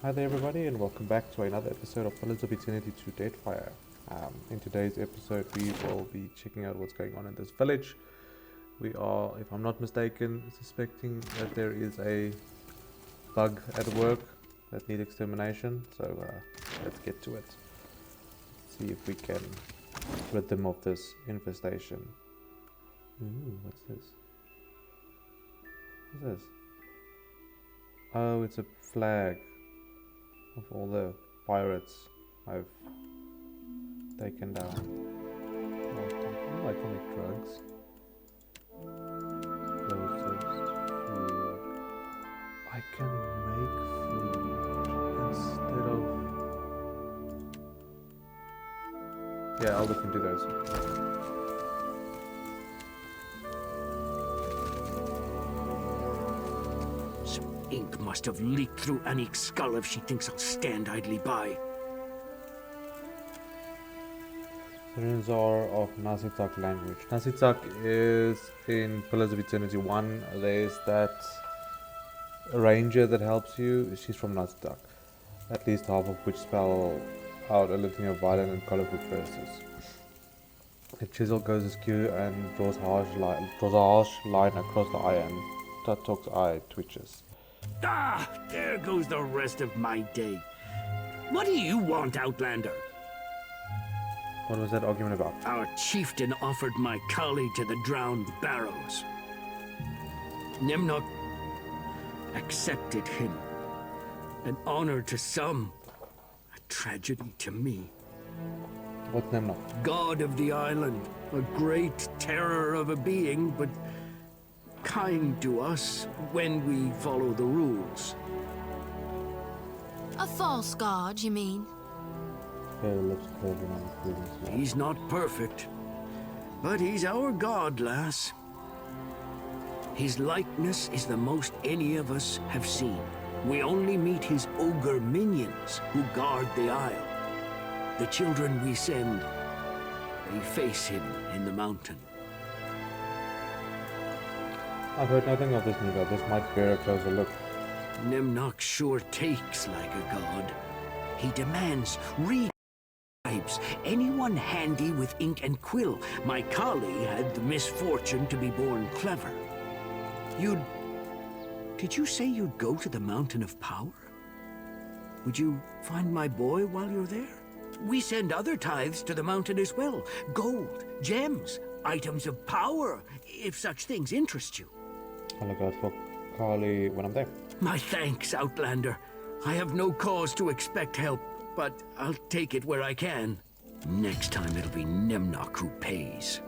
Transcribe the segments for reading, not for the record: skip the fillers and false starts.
Hi there everybody and welcome back to another episode of Observatory to Deadfire. In today's episode we will be checking out what's going on in this village. We are, if I'm not mistaken, suspecting that there is a bug at work that needs extermination. So let's get to it. See if we can rid them of this infestation. Ooh, what's this? What's this? Oh, it's a flag of all the pirates I've taken down. Oh, I can make drugs. Closest food. I can make food instead of... Yeah, I'll look into those. Ink must have leaked through Annie's skull if she thinks I'll stand idly by. The runes are of Nazitak language. Nazitak is in Pillars of Eternity 1. There's that ranger that helps you. She's from Nazitak. At least half of which spell out a litany of violent and colorful verses. The chisel goes askew and draws a harsh line across the eye, and Tatok's eye twitches. Ah, there goes the rest of my day. What do you want, Outlander? What was that argument about? Our chieftain offered my collie to the drowned barrows. Nemnok accepted him. An honor to some, a tragedy to me. What's Nemnok? God of the island, a great terror of a being, but kind to us when we follow the rules. A false god, you mean? He's not perfect, but he's our god, lass. His likeness is the most any of us have seen. We only meet his ogre minions who guard the isle. The children we send, they face him in the mountain. I've heard nothing of this nigga. This might bear a closer look. Nemnok sure takes like a god. He demands re-scribes. Anyone handy with ink and quill. My collie had the misfortune to be born clever. Did you say you'd go to the Mountain of Power? Would you find my boy while you're there? We send other tithes to the mountain as well. Gold, gems, items of power, if such things interest you. I'll look out for Carly when I'm there. My thanks, Outlander. I have no cause to expect help, but I'll take it where I can. Next time it'll be Nemnok who pays.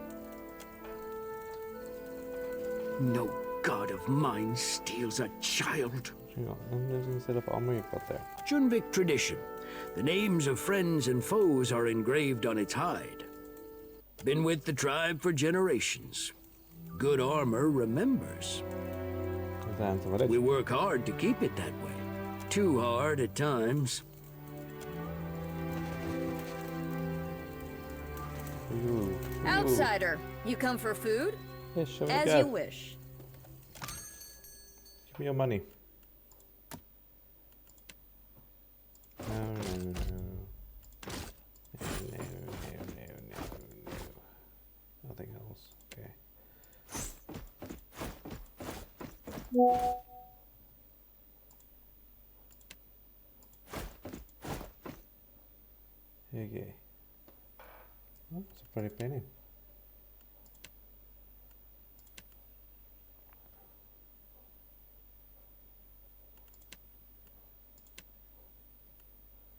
No god of mine steals a child. Hang on, and there's instead of armor you've got there. Junvik tradition. The names of friends and foes are engraved on its hide. Been with the tribe for generations. Good armor remembers. We work hard to keep it that way. Too hard at times. Ooh. Outsider, you come for food? Yes, sure. As you wish. Give me your money. No. Nothing else. Okay. Okay. Oh, it's a pretty penny.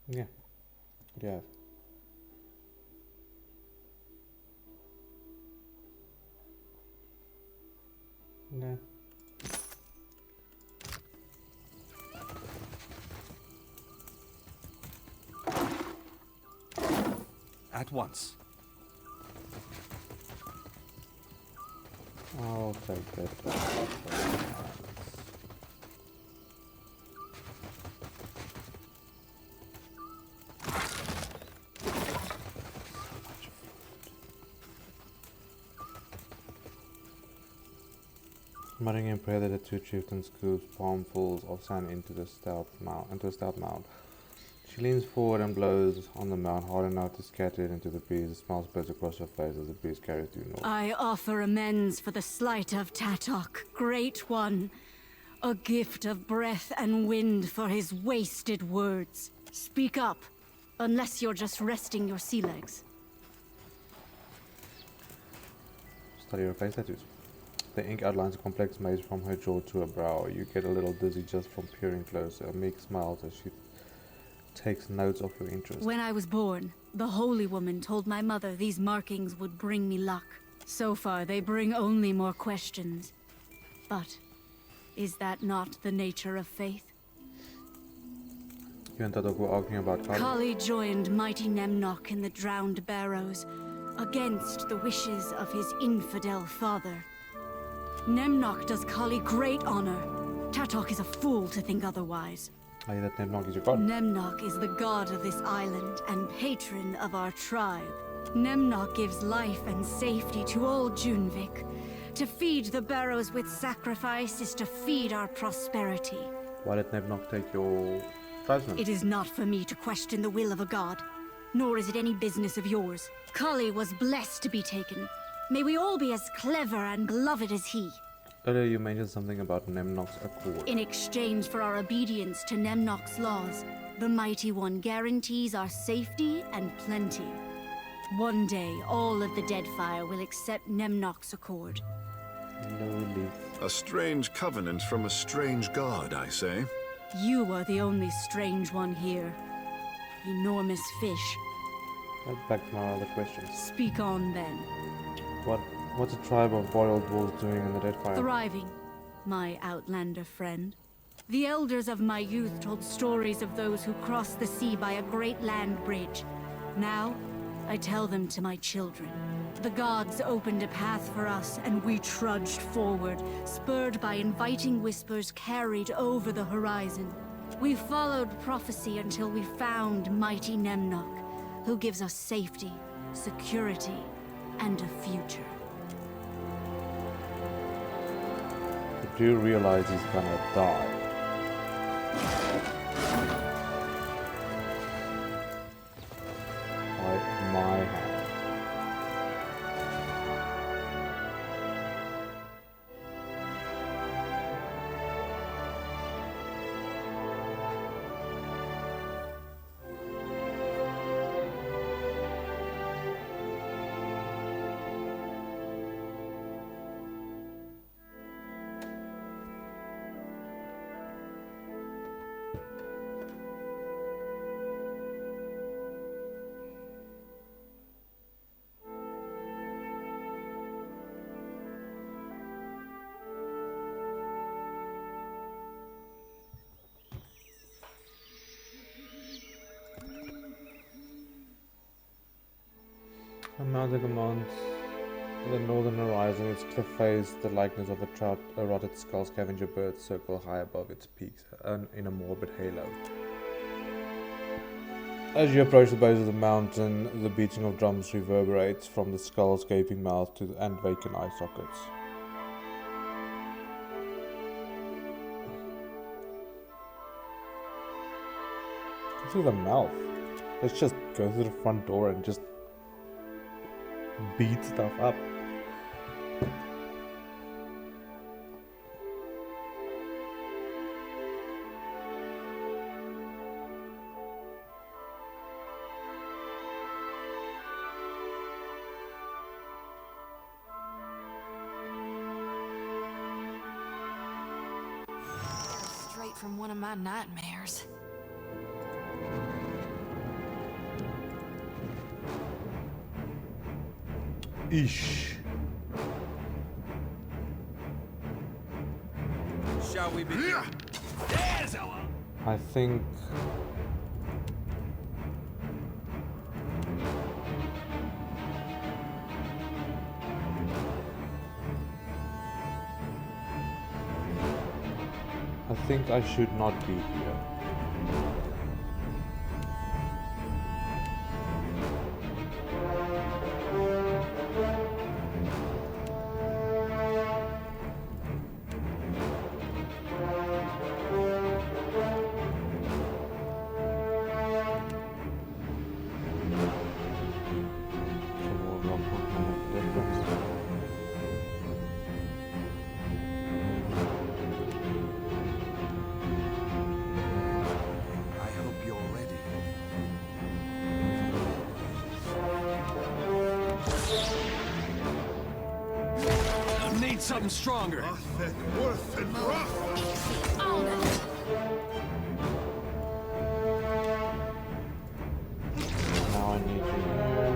Yeah. What do you have? No. At once. I'll take that. Muttering in prayer that the two chieftains scoop palmfuls of sand into a stout mound. She leans forward and blows on the mound hard enough to scatter it into the breeze. The smell spreads across her face as the breeze carries due north. I offer amends for the slight of Tatok, Great One. A gift of breath and wind for his wasted words. Speak up, unless you're just resting your sea legs. Study her face tattoos. The ink outlines a complex maze from her jaw to her brow. You get a little dizzy just from peering closer. Meek smiles as she takes notes of your interest. When I was born, the holy woman told my mother these markings would bring me luck. So far, they bring only more questions. But is that not the nature of faith? You and Tatok were arguing about Kali. Kali joined mighty Nemnok in the drowned barrows, against the wishes of his infidel father. Nemnok does Kali great honor. Tatok is a fool to think otherwise. I hear that Nemnok is your god. Nemnok is the god of this island and patron of our tribe. Nemnok gives life and safety to all Junvik. To feed the barrows with sacrifice is to feed our prosperity. Why did Nemnok take your tribesmen? It is not for me to question the will of a god, nor is it any business of yours. Kali was blessed to be taken. May we all be as clever and beloved as he. Earlier you mentioned something about Nemnok's accord. In exchange for our obedience to Nemnok's laws, the Mighty One guarantees our safety and plenty. One day, all of the Deadfire will accept Nemnok's accord. Lowly. A strange covenant from a strange god, I say. You are the only strange one here. Enormous fish. Back to my other questions. Speak on then. What's a tribe of boiled wolves doing in the Deadfire? Thriving, my outlander friend. The elders of my youth told stories of those who crossed the sea by a great land bridge. Now, I tell them to my children. The gods opened a path for us, and we trudged forward, spurred by inviting whispers carried over the horizon. We followed prophecy until we found mighty Nemnok, who gives us safety, security, and a future. But do you realize he's gonna die? By my hand. A mountain commands the northern horizon, its cliff face, the likeness of a rotted skull scavenger bird circle high above its peaks in a morbid halo. As you approach the base of the mountain, the beating of drums reverberates from the skull's gaping mouth and vacant eye sockets. Go through the mouth. Let's just go through the front door and just beat stuff up. Straight from one of my nightmares. Eesh. Shall we begin? I think I should not be here. something stronger. Now I need you here.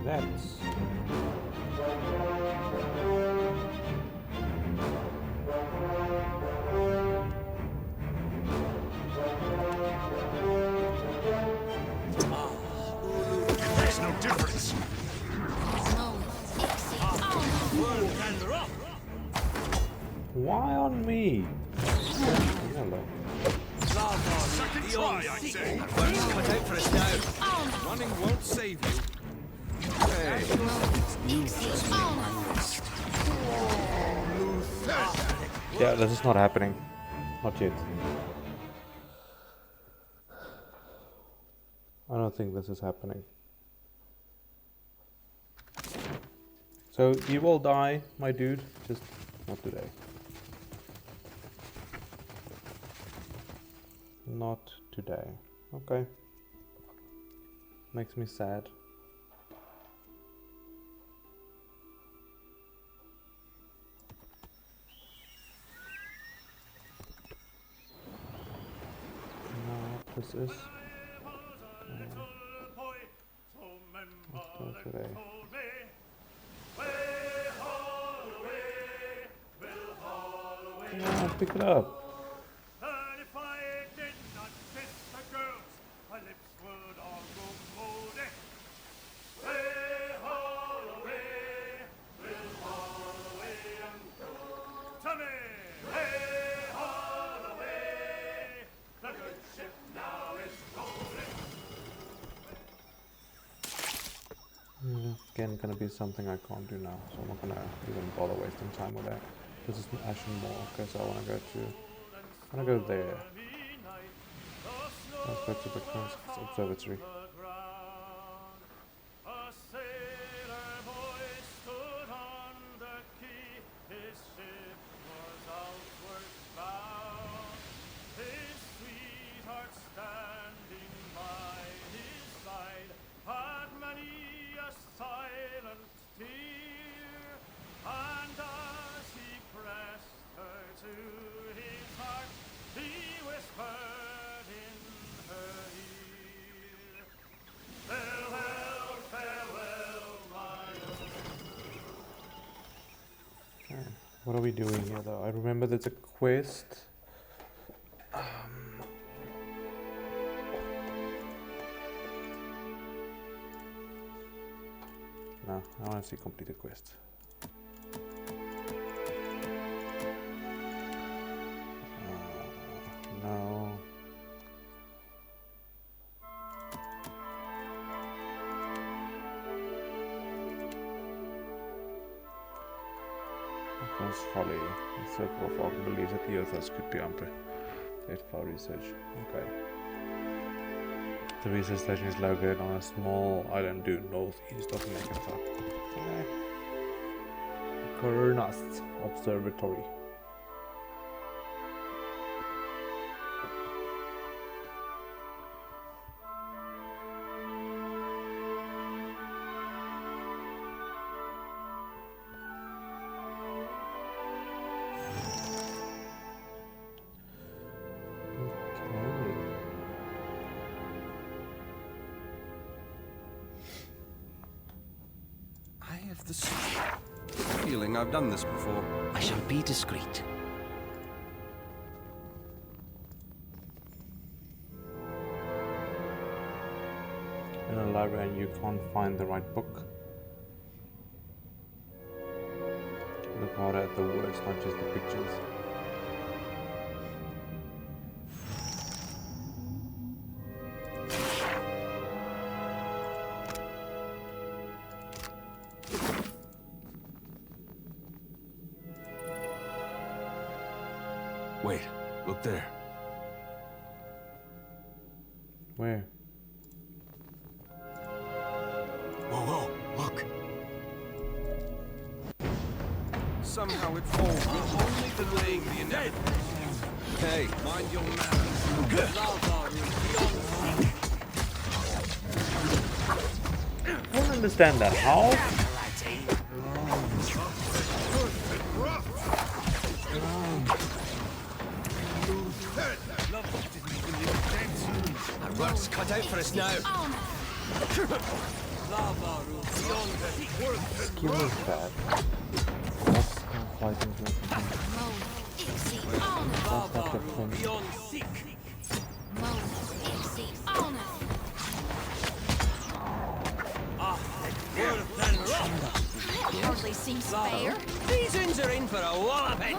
That's There's no difference. why on me? Hello. Second try, I say. Cut out for us now. Running won't save you. Hey. Yeah, this is not happening. Not yet. I don't think this is happening. So you will die, my dude, just not today. Not today. Okay. Makes me sad. This is let's go today. Yeah, pick it up. Again, gonna be something I can't do now, so I'm not gonna even bother wasting time with that. This is Ashen Moor. Okay, so I wanna go there. Let's go to the Observatory. What are we doing here though? I remember there's a quest. No, I want to see completed quest. No. Folly. The circle of Ark believes that the Earthers could be under Deadfire research. Okay. The research station is located on a small island due northeast of Bekarna. Okay. Bekarna's Observatory. This feeling I've done this before. I shall be discreet. In a library and you can't find the right book. Look hard at the words, not just the pictures. Wait, look there. Where? Whoa, look. Somehow it falls, only delaying the inevitable. Hey, mind your manners. I don't understand that. How? Our work's cut out for us now. Skill is bad. That's not fighting good. That's not the thing. Hardly seems fair. These uns are in for a walloping.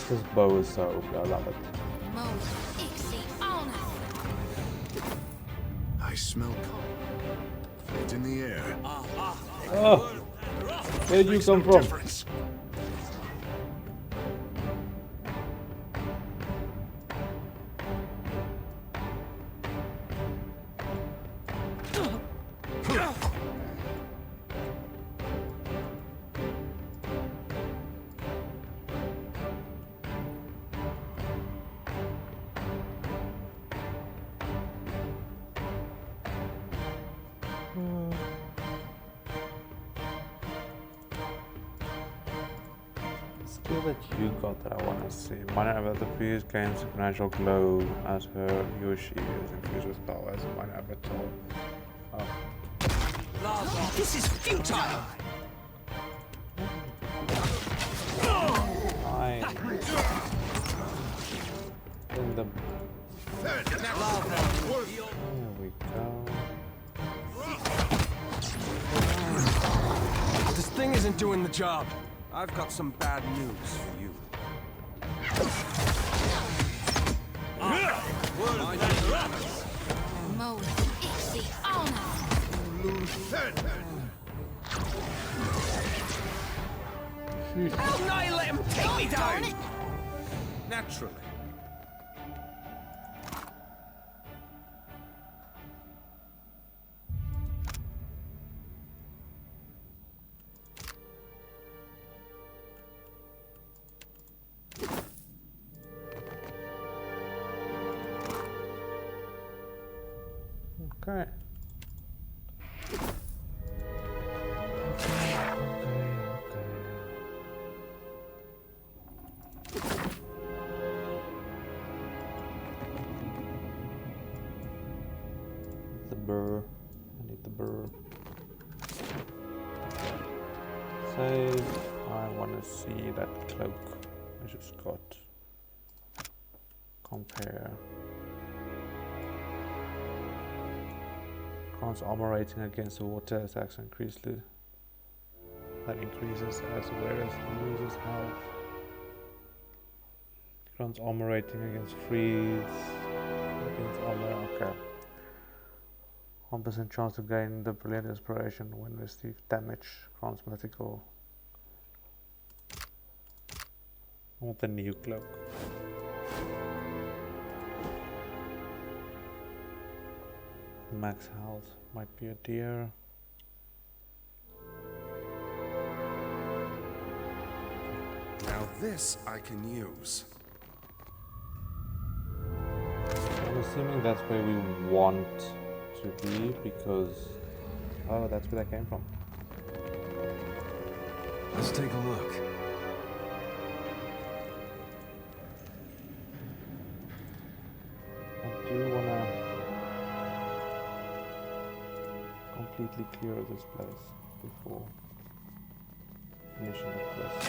This bow is so OP, I love it. I smell coal. It's in the air. Oh! Where did you come from? Difference. Skill that you got that I want to see. Minor avatar previous gains supernatural glow as her Yoshi is infused with power as a minor avatar. Oh. This is futile. Fine. In the... There we go. This thing isn't doing the job. I've got some bad news for you. How can I let him take me down? Naturally. Okay. The burr. I need the burr. Save. I want to see that cloak I just got. Compare. Grants armor rating against the water attacks increasingly. That increases as awareness loses health. Grants armor rating against freeze. Against armor, okay. 1% chance to gain the brilliant inspiration when receive damage. Grants mythical. I want the new cloak. Max health might be a deer. Now this I can use. I'm assuming that's where we want to be because... Oh, that's where that came from. Let's take a look. I do wanna completely clear this place before finishing the quest.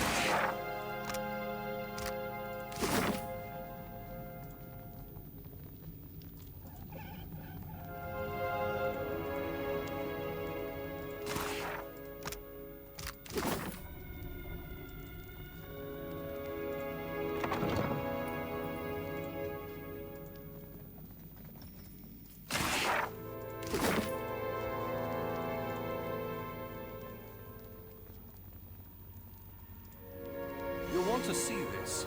You'll want to see this.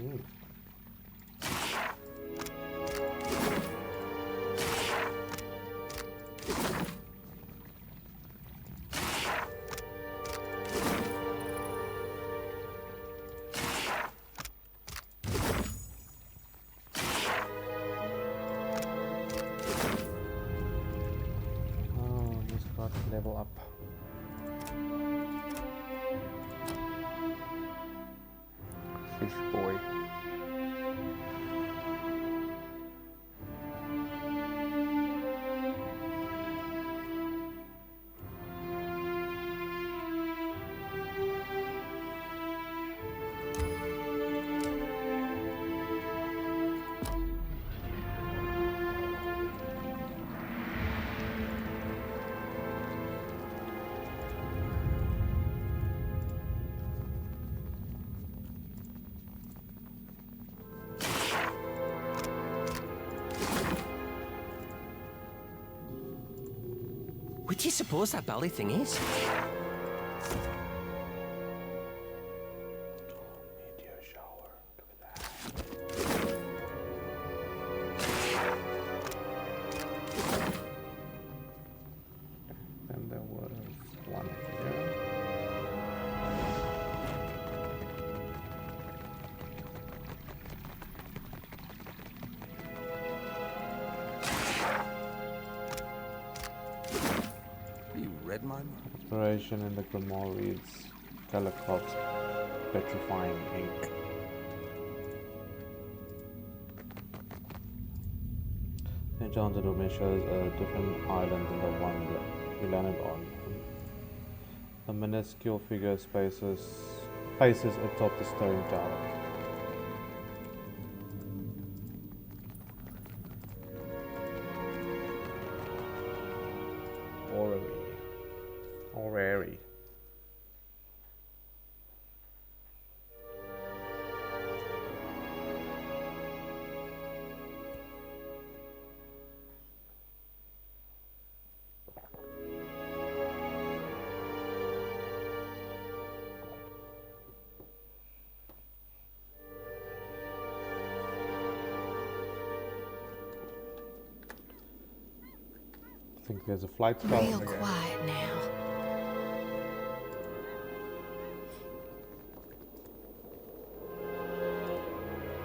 Mm. Oh, he's got to level up. Fish boy. What do you suppose that belly thing is? Meteor shower. Look at that. Then there was one here. You read my mind? Inspiration in the grimoire reads Calicott's petrifying ink. The enchanted room shows a different island than the one that we landed on. A minuscule figure places atop the stone tower. Orrery. I think there's a flight spell. Real quiet now.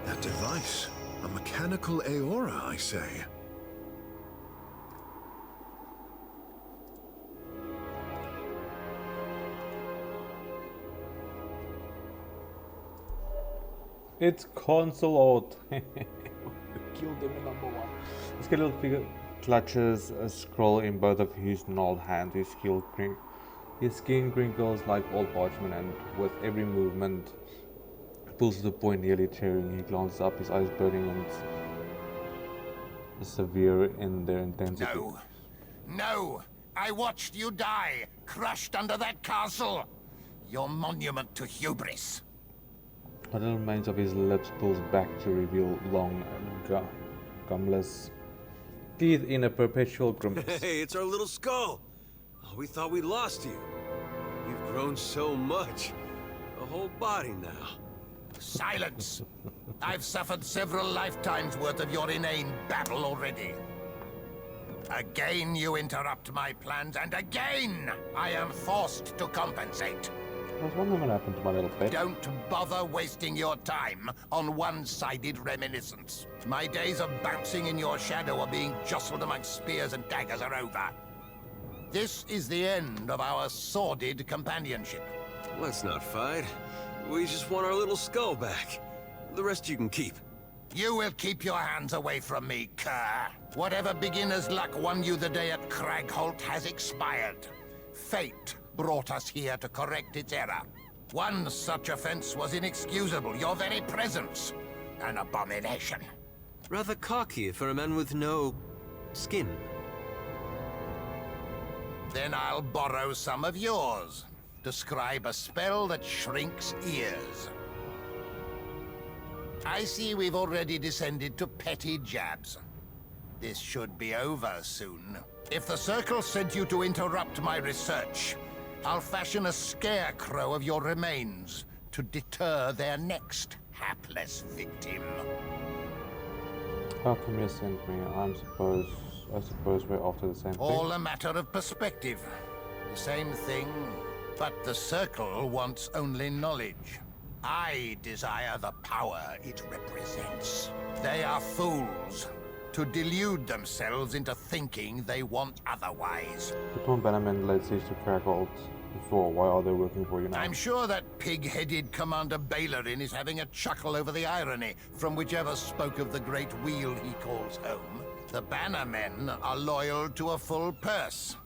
That device, a mechanical aura, I say. It's Concelhaut. Killed him in number one. The skeletal figure clutches a scroll in both of his gnarled hands. His skin crinkles like old parchment, and with every movement pulls to the point nearly tearing. He glances up, his eyes burning and severe in their intensity. No. No! I watched you die, crushed under that castle! Your monument to hubris. What remains of his lips pulls back to reveal long, gumless teeth in a perpetual grimace. Hey, it's our little skull. Oh, we thought we lost you. You've grown so much. A whole body now. Silence! I've suffered several lifetimes worth of your inane babble already. Again you interrupt my plans, and again I am forced to compensate. I was wondering what happened to my little pet. Don't bother wasting your time on one-sided reminiscence. My days of bouncing in your shadow or being jostled among spears and daggers are over. This is the end of our sordid companionship. Let's not fight. We just want our little skull back. The rest you can keep. You will keep your hands away from me, cur. Whatever beginner's luck won you the day at Cragholt has expired. Fate brought us here to correct its error. One such offense was inexcusable. Your very presence, an abomination. Rather cocky for a man with no skin. Then I'll borrow some of yours. Describe a spell that shrinks ears. I see we've already descended to petty jabs. This should be over soon. If the Circle sent you to interrupt my research, I'll fashion a scarecrow of your remains to deter their next hapless victim. How come you sent me? I suppose we're after the same thing. All a matter of perspective. The same thing, but the circle wants only knowledge. I desire the power it represents. They are fools to delude themselves into thinking they want otherwise. The Tom Bannerman laid siege to Cragholt before. Why are they working for you now? I'm sure that pig-headed Commander Bailerin is having a chuckle over the irony from whichever spoke of the great wheel he calls home. The Bannermen are loyal to a full purse,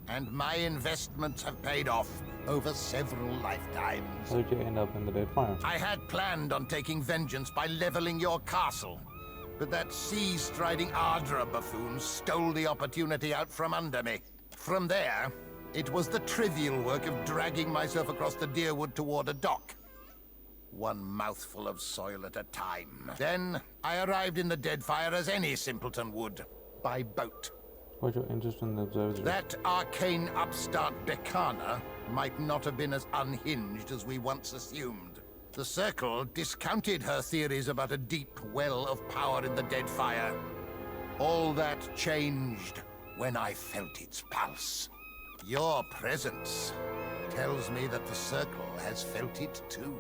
and my investments have paid off over several lifetimes. How did you end up in the Deadfire? I had planned on taking vengeance by leveling your castle, but that sea-striding Adyr buffoon stole the opportunity out from under me. From there, it was the trivial work of dragging myself across the Deerwood toward a dock. One mouthful of soil at a time. Then, I arrived in the Deadfire as any simpleton would, by boat. What's your interest in the Observatory? That arcane upstart Bekarna might not have been as unhinged as we once assumed. The Circle discounted her theories about a deep well of power in the Deadfire. All that changed when I felt its pulse. Your presence tells me that the Circle has felt it too.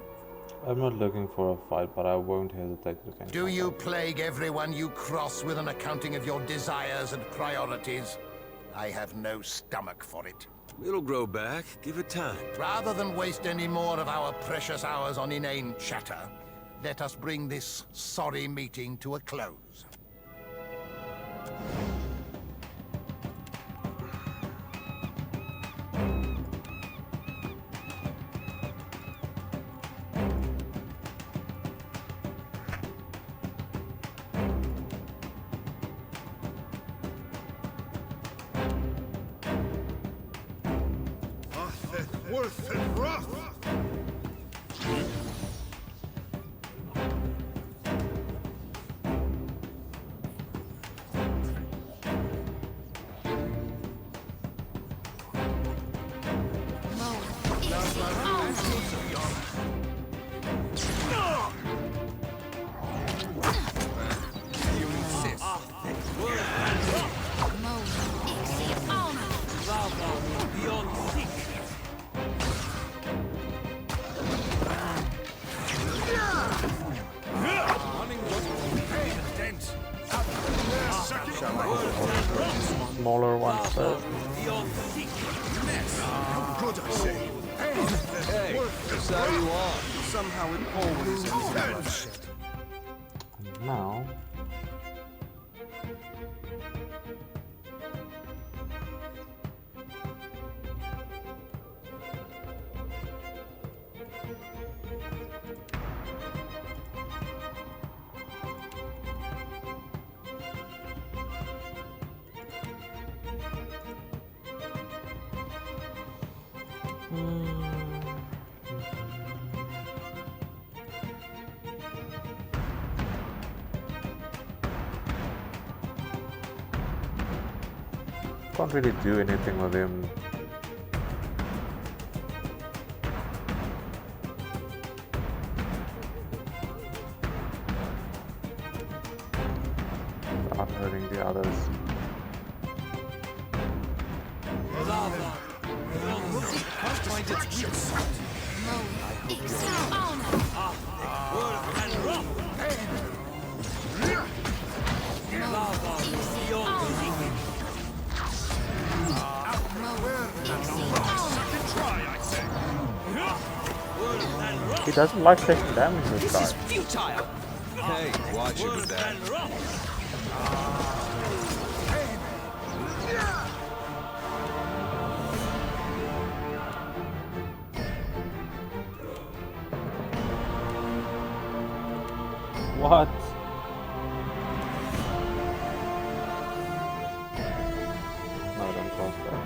I'm not looking for a fight, but I won't hesitate to defend. Do you plague everyone you cross with an accounting of your desires and priorities? I have no stomach for it. It'll grow back. Give it time. Rather than waste any more of our precious hours on inane chatter, let us bring this sorry meeting to a close. Worth and rough! Smaller one first. Good, I say. Hey, so you are. Somehow it always is. And now can't really do anything with him. Without hurting the others. He doesn't like taking damage, this guy. This is futile! Hey, why should that? What? No, don't cross that.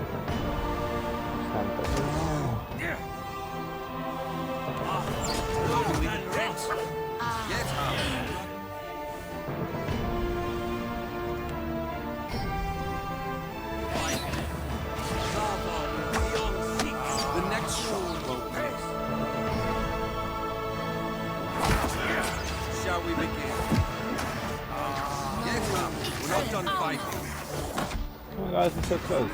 Stand there. The next show won't miss. shall we begin? Get up. We're not done fighting. Oh my guys, I'm so close.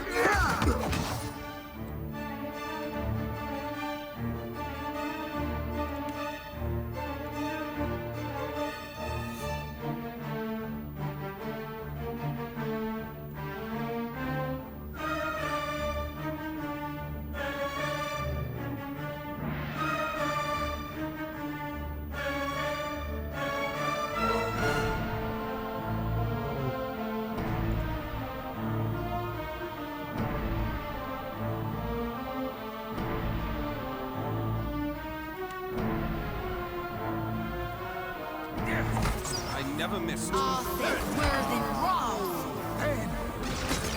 I never miss. All thick, where than raw.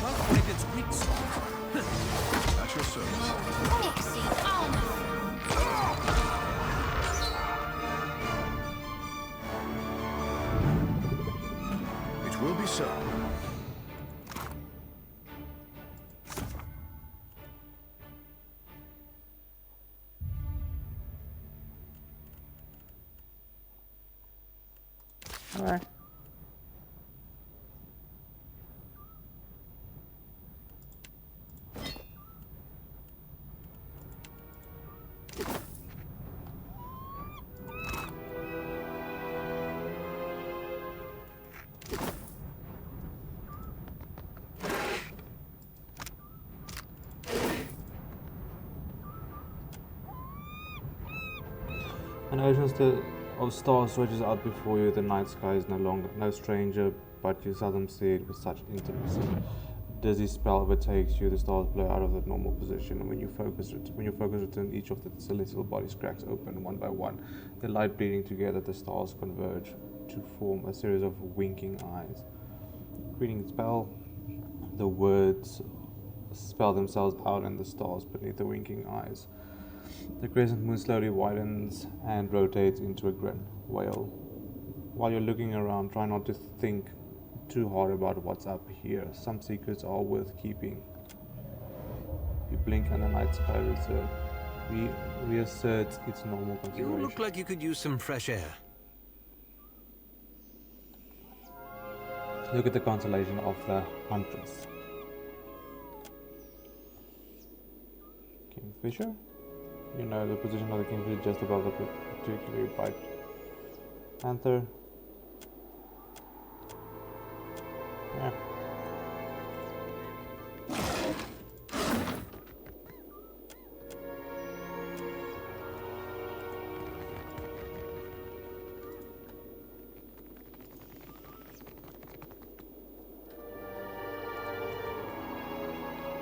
Well, maybe it's weak spot. At your service. Mixing almond. It will be so. Alright. An ocean of stars stretches out before you. The night sky is no stranger, but you seldom see it with such intimacy. Dizzy spell overtakes you. The stars blow out of their normal position, and when your focus returns, each of the celestial bodies cracks open one by one. The light bleeding together, the stars converge to form a series of winking eyes. Reading spell, the words spell themselves out in the stars beneath the winking eyes. The crescent moon slowly widens and rotates into a grin. While you're looking around, try not to think too hard about what's up here. Some secrets are worth keeping. You blink and the night sky reasserts its normal configuration. You look like you could use some fresh air. Look at the constellation of the Huntress. Kingfisher? You know the position of the kingfisher just above the particularly bright panther. Yeah.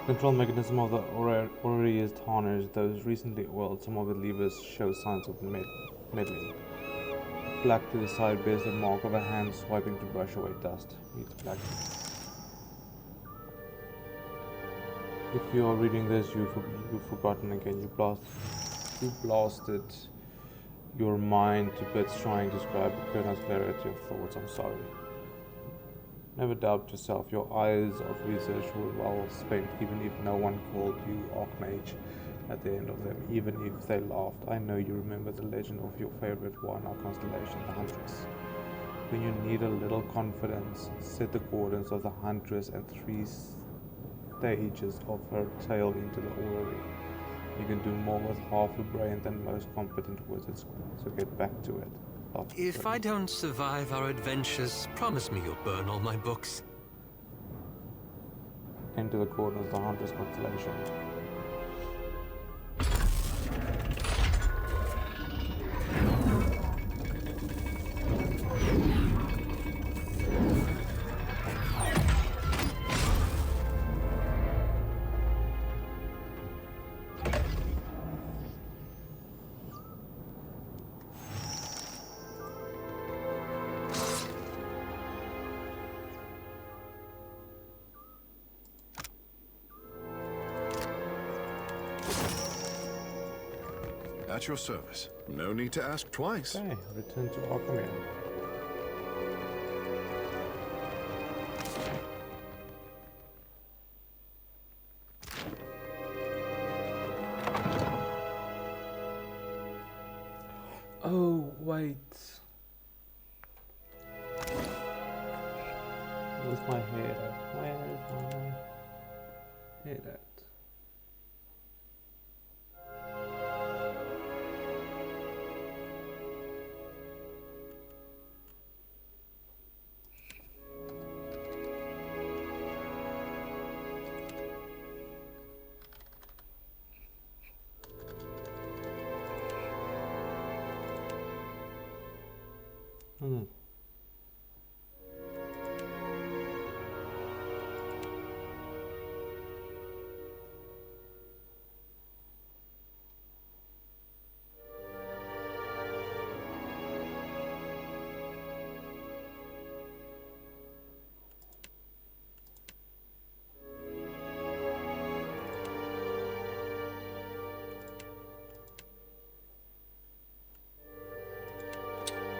Control mechanism of the orrery is tarnished. Those recently oiled, some of the levers show signs of meddling. Black to the side bears the mark of a hand swiping to brush away dust. Meets black. If you are reading this, you've forgotten again. You blasted your mind to bits trying to describe Bekarna's clarity of thoughts. I'm sorry. Never doubt yourself. Your hours of research were well spent, even if no one called you Archmage at the end of them, even if they laughed. I know you remember the legend of your favorite one, our constellation, the Huntress. When you need a little confidence, set the coordinates of the Huntress and 3 stages of her tail into the orrery. You can do more with half a brain than most competent wizards, so get back to it. If I don't survive our adventures, promise me you'll burn all my books. Enter the coordinates of the Huntress constellation. At your service. No need to ask twice. Okay, return to Arkham. Oh, wait. Where's my head at? Where's my head at?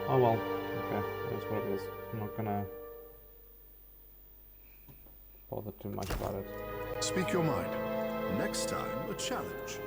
Oh well, okay, that's what it is. I'm not gonna bother too much about it. Speak your mind. Next time, a challenge.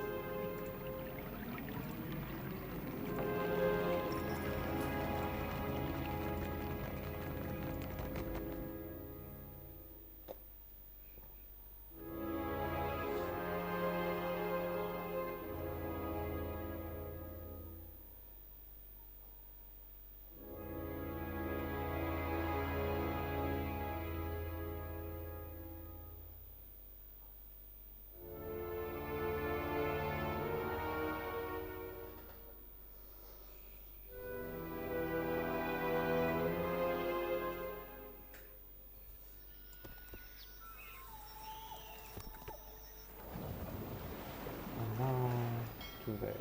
To there.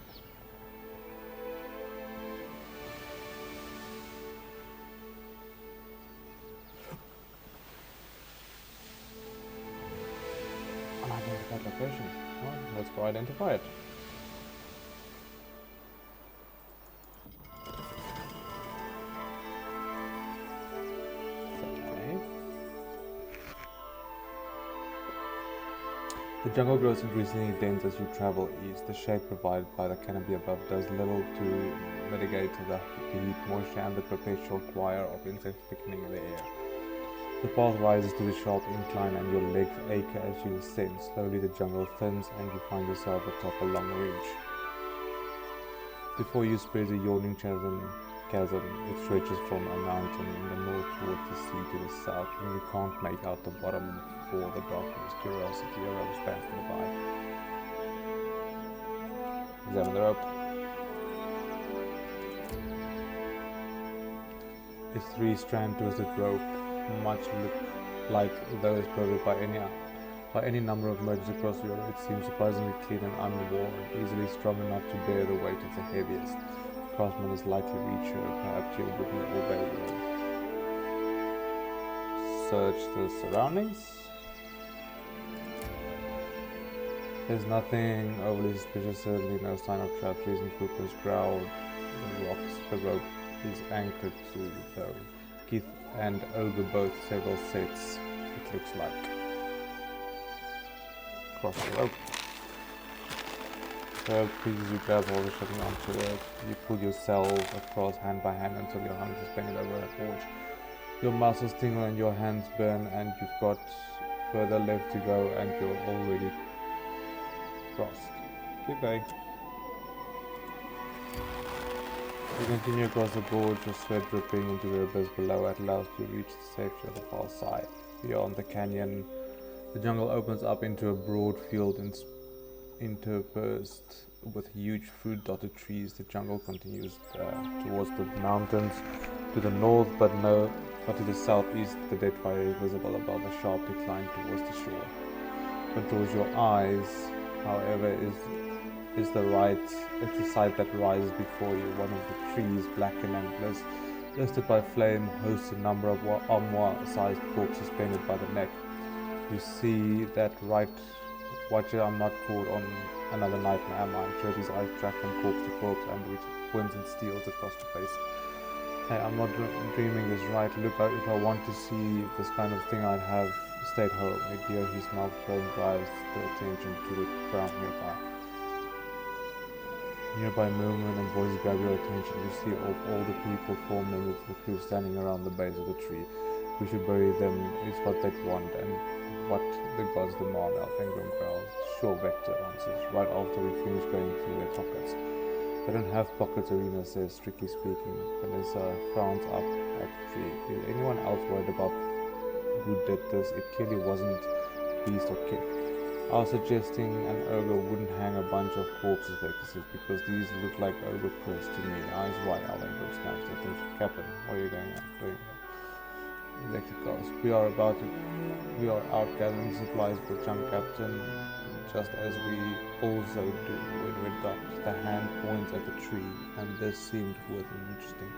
Unidentified location. Well, let's go identify it. The jungle grows increasingly dense as you travel east. The shade provided by the canopy above does little to mitigate the heat, moisture, and the perpetual choir of insects picking in the air. The path rises to the sharp incline and your legs ache as you ascend. Slowly the jungle thins and you find yourself atop a long ridge. Before you spreads a yawning chasm. It stretches from a mountain in the north towards the sea to the south, and you can't make out the bottom for the darkness. Curiosity arose past nearby. Examine the rope. A three-strand twisted rope, much like those provided by any number of merchants across Europe. It seems surprisingly clean and unworn, easily strong enough to bear the weight of the heaviest. Craftsman is likely reach her, perhaps you wouldn't obey them. Search the surroundings. There's nothing overly suspicious, certainly no sign of traps, recent footprints, ground, rocks. The rope is anchored to though. Keith and Ogre both several sets, it looks like. Cross the rope. So pieces you grab all the shutting onto it. You pull yourself across hand by hand until your hand is bending over a forge. Your muscles tingle and your hands burn, and you've got further left to go and you're already crossed. Keep going. You continue across the gorge, your sweat dripping into the abyss below. At last you reach the safety of the far side. Beyond the canyon, the jungle opens up into a broad field interspersed with huge fruit-dotted trees. The jungle continues towards the mountains to the north, but to the southeast. The Deadfire is visible above a sharp decline towards the shore. What draws your eyes, however, is the sight that rises before you. One of the trees, black and endless, listed by flame, hosts a number of armoire-sized corpses suspended by the neck. You see that right. Watch it, I'm not caught on another nightmare, am I? Jody's eyes track from corpse to corpse and which winds and steals across the face. Hey, I'm not dreaming this, right? Look, if I want to see this kind of thing, I'd have stayed home. Adyr, his mouth foam drives the attention to the ground nearby. Nearby movement and voices grab your attention. You see all the people forming with the crew standing around the base of the tree. we should bury them is what they'd want and what the gods demand, our Ingram growls. Sure, Vector answers, right after we finish going through their pockets. They don't have pockets, Arena says, strictly speaking. Vanessa frowns up at the tree. Is anyone else worried about who did this? It clearly wasn't Beast or Kid. I was suggesting an ogre wouldn't hang a bunch of corpses, Vector says, because these look like ogre prints to me. Eyes wide, our Ingram snaps at him. Captain, what are you doing? Vector goes, we are out gathering supplies for Junk Captain, just as we also do when we're docked. The hand points at the tree, and this seemed worth and interesting.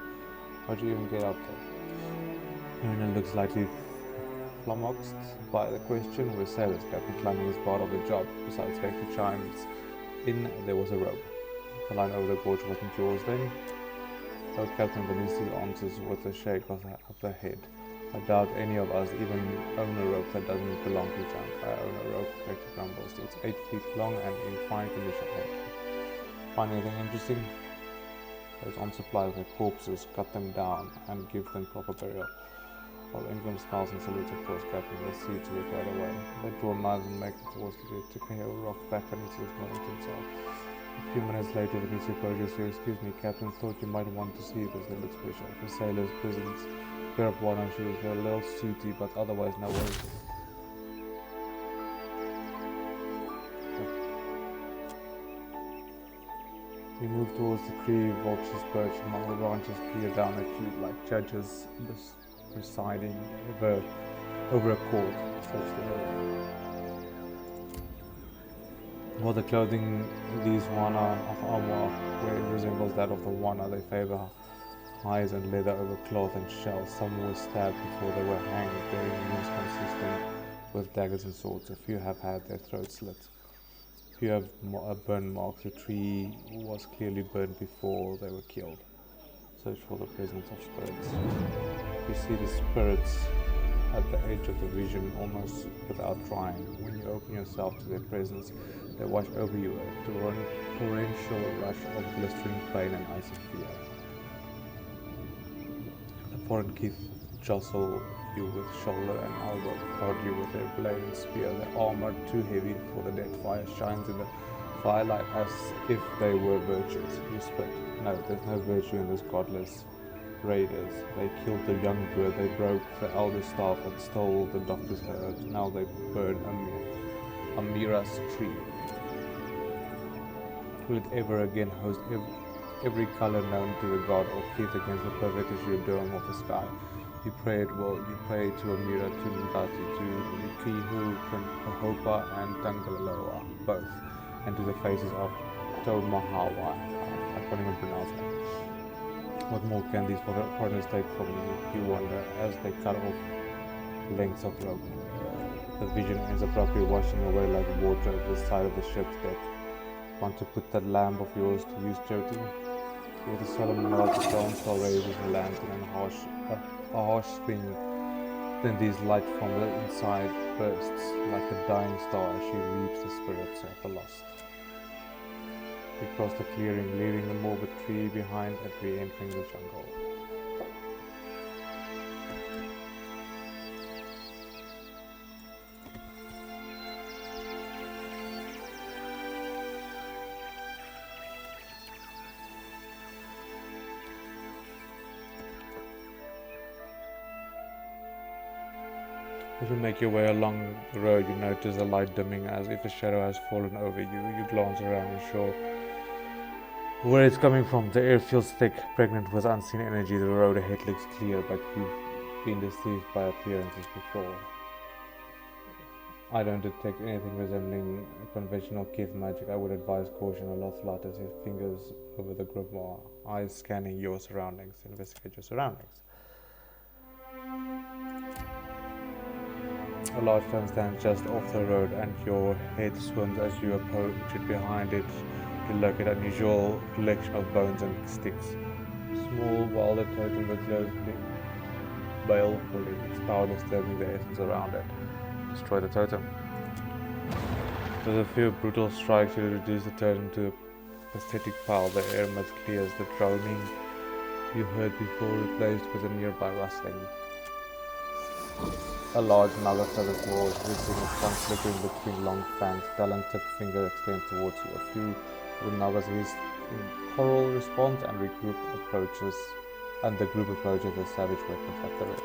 How'd you even get up there? Marina looks slightly flummoxed by the question. We're sailors, Captain. Climbing is part of the job. Besides, Vector chimes in, there was a rope. The line over the gorge wasn't yours then? Oh, Captain, Vanessa answers with a shake of the head. I doubt any of us even own a rope that doesn't belong to Junk. I own a rope, Vector grumbles. It's 8 feet long and in fine condition. Find anything interesting? Those on supplies their corpses, cut them down, and give them proper burial. While Ingram smiles and salutes across, Captain, they'll see to it right away. They draw knives and make it towards the gate to carry a rock back and he says nothing to himself. A few minutes later, the music approaches you. Excuse me, Captain, thought you might want to see this. They look special. For sailors, prisons, pair of one shoes. They're a little sooty, but otherwise no worries. We move towards the tree. Vultures perch among the branches peer down at you like judges presiding over a court. Such While the clothing these Wana of armor wear resembles that of the Wana they favor, hides and leather over cloth and shells. Some were stabbed before they were hanged, bearing wounds consistent with daggers and swords. A few have had their throats slit. A few have burn marks. The tree was clearly burned before they were killed. Search for the presence of spirits. You see the spirits at the edge of the vision almost without trying. When you open yourself to their presence, they wash over you, a torrential rush of blistering pain and icy fear. The foreign Keith jostle you with shoulder and elbow, prod you with their blade and spear. Their armor, too heavy for the Deadfire, shines in the firelight as if they were virtues. You spit. No, there's no virtue in this godless raiders. They killed the young bird, they broke the elder staff and stole the doctor's herbs. Now they burn Amira's tree. Will it ever again host every color known to the god or Keith against the perfect azure dome of the sky? You pray it will. You pray to Amira, to Ngati, to Yukihu, Kahopa, and Tangaloa, both, and to the faces of Tomahawa. I can't even pronounce that. What more can these foreigners take from you? You wonder as they cut off lengths of rope. The vision ends abruptly, washing away like water at the side of the ship's deck. Want to put that lamp of yours to use, Jyoti? With a solemn nod, the Concelhaut raises a lantern and a harsh swing. Then these light from the inside bursts like a dying star as she reaps the spirits of the lost. We cross the clearing, leaving the morbid tree behind and re-entering the jungle. As you make your way along the road, you notice the light dimming as if a shadow has fallen over you. You glance around and sure where it's coming from. The air feels thick, pregnant with unseen energy. The road ahead looks clear, but you've been deceived by appearances before. I don't detect anything resembling conventional Keith magic. I would advise caution. Alothlat as his fingers over the grimoire, eyes scanning your surroundings. Investigate your surroundings. A large stone stands just off the road and your head swims as you approach it. Behind it, you look at an unusual collection of bones and sticks. Small wilder totem that glows balefully, its power disturbing the essence around it. Destroy the totem. With a few brutal strikes, you reduce the totem to a pathetic pile. The air mist clears, the droning you heard before replaced with a nearby rustling. A large naga feather claw is hissing, its tongue flickering between long fangs. Talon-tipped finger extends towards you. A few of the nagas hiss in choral response and the group approaches with savage weapons at the ready.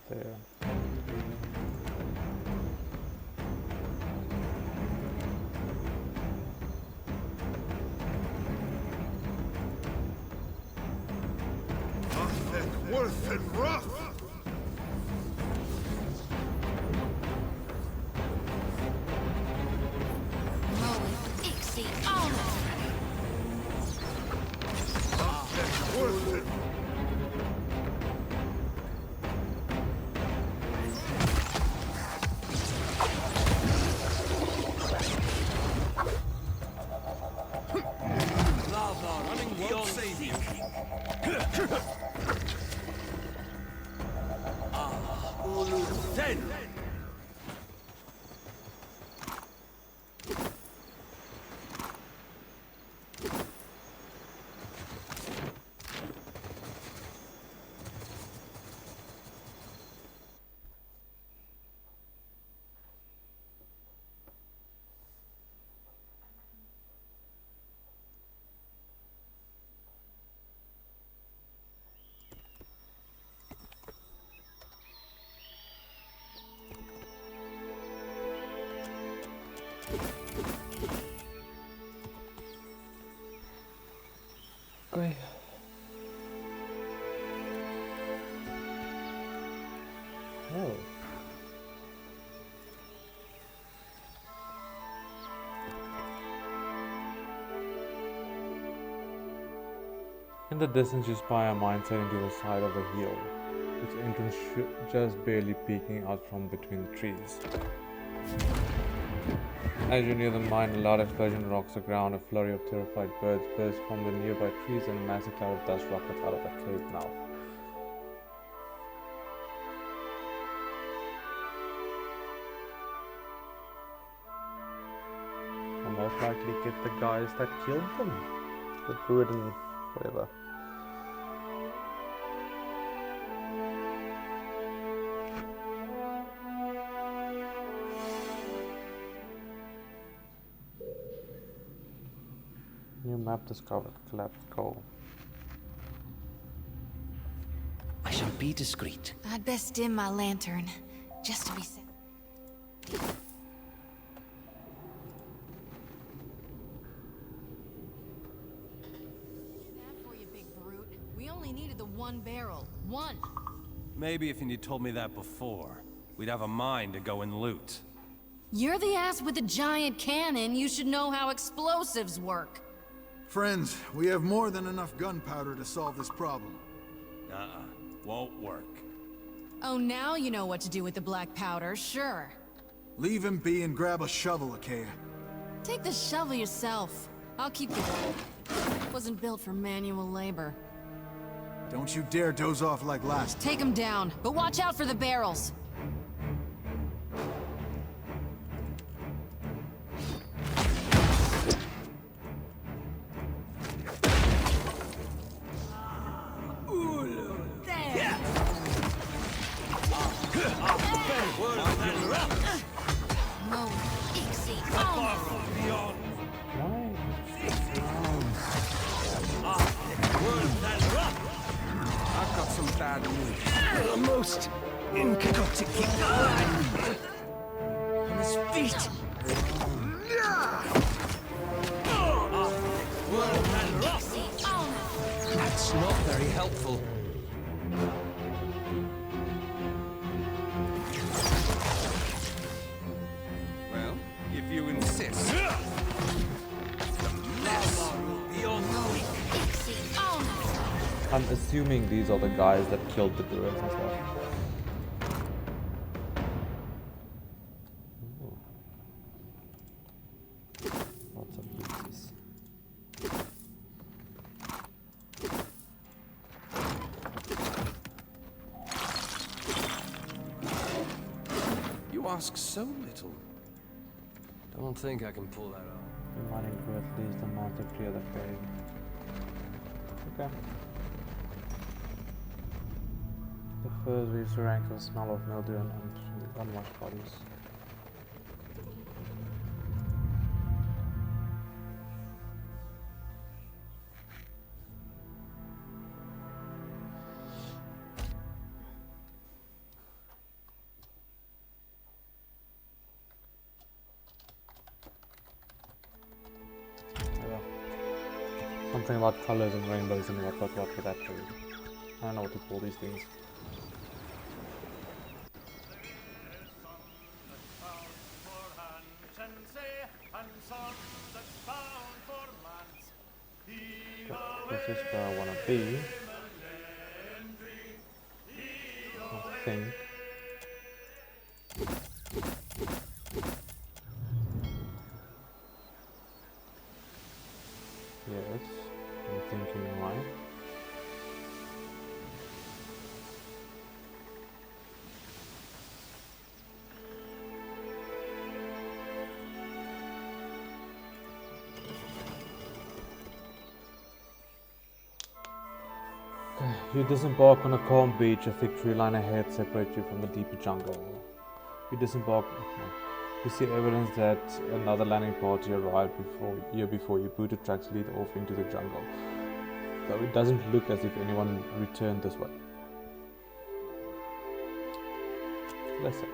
There. Nothing worth and rough! Nothing worth it! Okay. Oh. In the distance, you spy a mine set into the side of a hill, its entrance just barely peeking out from between the trees. As you near the mine, a loud explosion rocks the ground. A flurry of terrified birds bursts from the nearby trees, and a massive cloud of dust rockets out of the cave mouth. I'll most likely get the guys that killed them. The druid and whatever. New map discovered. Collapsed coal. I shall be discreet. I'd best dim my lantern, just to be safe. That for you, big brute. We only needed the one barrel. One. Maybe if you'd told me that before, we'd have a mine to go and loot. You're the ass with the giant cannon. You should know how explosives work. Friends, we have more than enough gunpowder to solve this problem. Won't work. Oh, now you know what to do with the black powder, sure. Leave him be and grab a shovel, Achaea. Take the shovel yourself. I'll keep the gold. It wasn't built for manual labor. Don't you dare doze off like last. Take them down, but watch out for the barrels. I've got some bad news. The most incognito on his feet. That's not very helpful. Well, if you insist. The mess I'm assuming these are the guys that killed the druids and stuff. Ooh. Lots of pieces. You ask so little. Don't think I can pull that off. Reminding to at least a month to clear the cave. Okay. The first reads the rank of the smell of mildew and unwashed bodies. Something about colors and rainbows and what for that tree. I don't know what to call these things. This is where I want to be. I think. Yes, I'm thinking right. You disembark on a calm beach. A thick tree line ahead separates you from the deeper jungle. You disembark. You see evidence that another landing party arrived before you. Booted tracks lead off into the jungle, though it doesn't look as if anyone returned this way. Listen.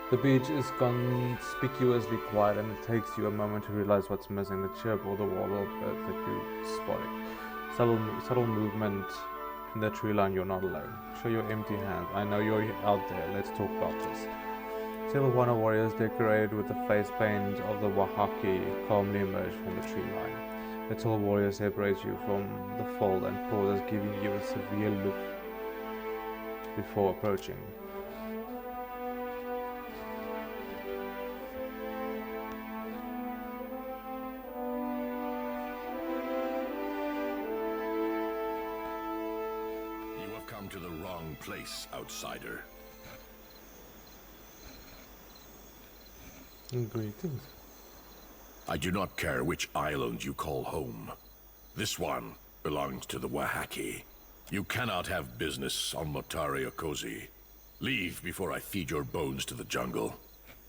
The beach is conspicuously quiet, and it takes you a moment to realize what's missing: the chirp or the warble bird that you spotted. Subtle movement in the tree line. You're not alone. Show your empty hands. I know you're out there. Let's talk about this. Several Wana warriors decorated with the face paint of the Wahaki calmly emerge from the tree line. The tall warrior separates you from the fold and pauses, giving you a severe look before approaching. To the wrong place, outsider. Greetings. I do not care which island you call home. This one belongs to the Wahaki. You cannot have business on Motari Okozi. Leave before I feed your bones to the jungle.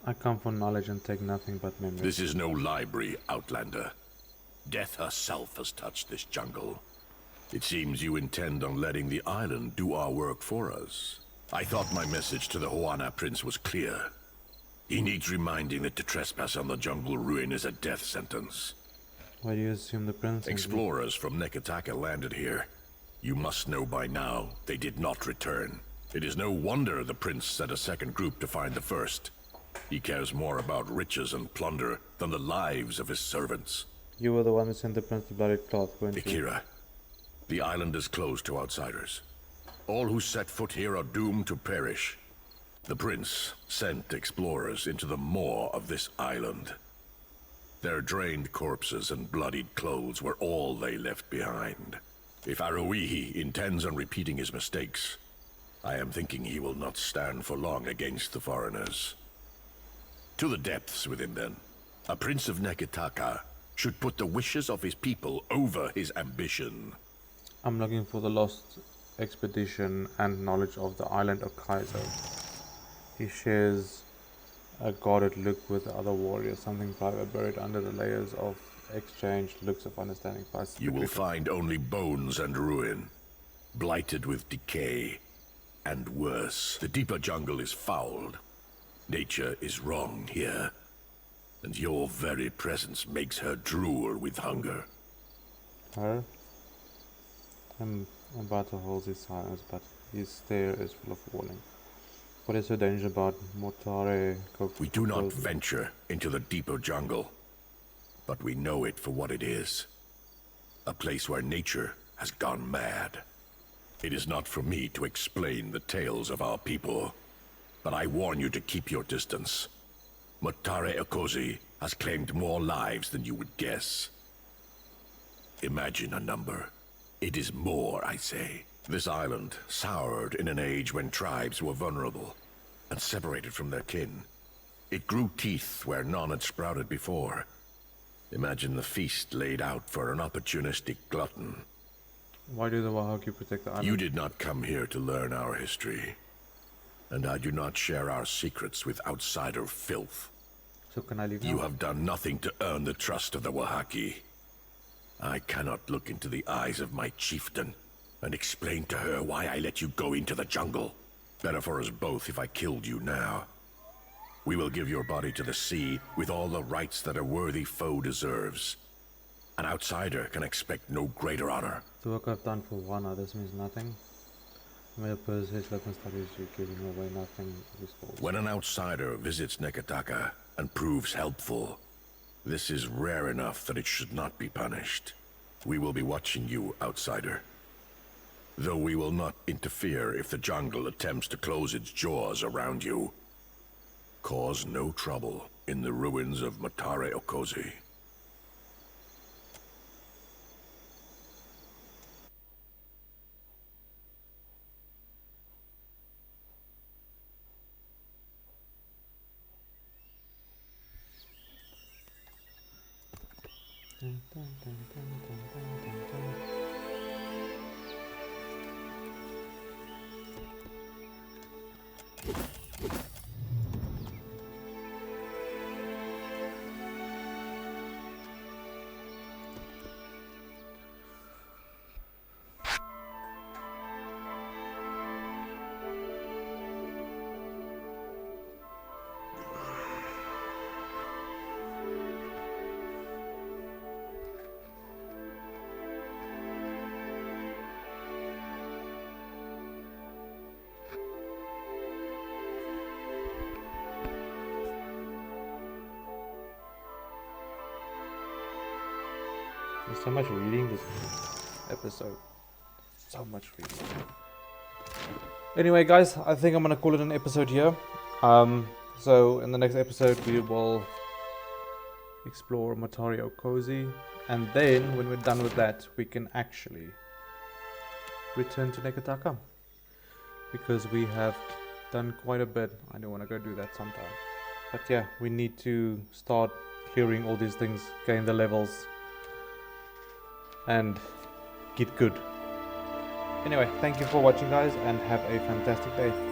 I come for knowledge and take nothing but memories. This is no library, Outlander. Death herself has touched this jungle. It seems you intend on letting the island do our work for us. I thought my message to the Huana Prince was clear. He needs reminding that to trespass on the jungle ruin is a death sentence. Why do you assume the prince? Explorers from Neketaka landed here. You must know by now they did not return. It is no wonder the prince sent a second group to find the first. He cares more about riches and plunder than the lives of his servants. You were the one who sent the prince the bloody cloth, weren't you? Bekarna. The island is closed to outsiders. All who set foot here are doomed to perish. The prince sent explorers into the maw of this island. Their drained corpses and bloodied clothes were all they left behind. If Aroihi intends on repeating his mistakes, I am thinking he will not stand for long against the foreigners. To the depths within then, a prince of Neketaka should put the wishes of his people over his ambition. I'm looking for the lost expedition and knowledge of the island of Kaizo. He shares a guarded look with the other warriors, something private buried under the layers of exchanged looks of understanding. You will find only bones and ruin, blighted with decay, and worse. The deeper jungle is fouled. Nature is wrong here, and your very presence makes her drool with hunger. Her? I'm about to hold his silence, but his stare is full of warning. What is the danger about Motari? We do not venture into the deeper jungle. but we know it for what it is. A place where nature has gone mad. It is not for me to explain the tales of our people, but I warn you to keep your distance. Matare Okozi has claimed more lives than you would guess. Imagine a number. It is more, I say. This island soured in an age when tribes were vulnerable and separated from their kin. It grew teeth where none had sprouted before. Imagine the feast laid out for an opportunistic glutton. Why do the Wahaki protect the island? You did not come here to learn our history, and I do not share our secrets with outsider filth. So can I leave now? You have done nothing to earn the trust of the Wahaki. I cannot look into the eyes of my chieftain and explain to her why I let you go into the jungle. Better for us both if I killed you now. We will give your body to the sea with all the rights that a worthy foe deserves. An outsider can expect no greater honor. The work I've done for one, this means nothing. I made a purchase, weapon studies, you're giving away nothing. When an outsider visits Neketaka and proves helpful, this is rare enough that it should not be punished. We will be watching you, outsider. Though we will not interfere if the jungle attempts to close its jaws around you. Cause no trouble in the ruins of Matare Okozi. There's so much reading this episode. So much reading. Anyway, guys, I think I'm gonna call it an episode here. So in the next episode we will explore Matare Okozi, and then when we're done with that, we can actually return to Neketaka, because we have done quite a bit. I do want to go do that sometime. But yeah, we need to start clearing all these things, gain the levels, and get good. Anyway, thank you for watching, guys, and have a fantastic day.